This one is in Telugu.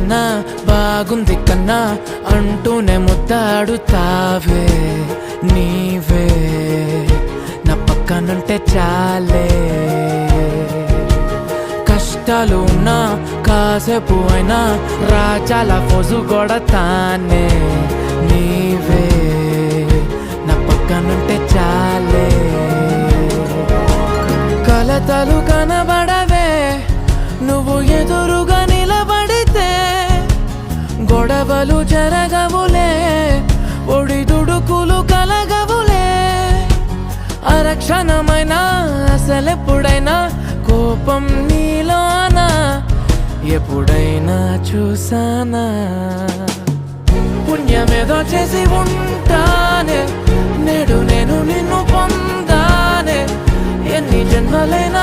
కన్నా బాగుంది కన్నా అంటూనే ముద్దాడుతావే నీవే నా పక్కనుంటే చాలే. కష్టాలు ఉన్నా కాసేపు అయినా రాజాల ఫోజు కొడతానే నీవే నా పక్కనుంటే చాలే. కలతలు కనబడవే నువ్వు ఎదురుగా నిలబడితే, గొడవలు జరగవులే ఒడిదుడుకులు కలగవులే. అరక్షణమైనా అసలెప్పుడైనా కోపం నీలోనా ఎప్పుడైనా చూసానా? పుణ్యమేదో చేసి ఉంటానే నేడు నేను నిన్ను పొందానే. ఎన్ని జన్మలైనా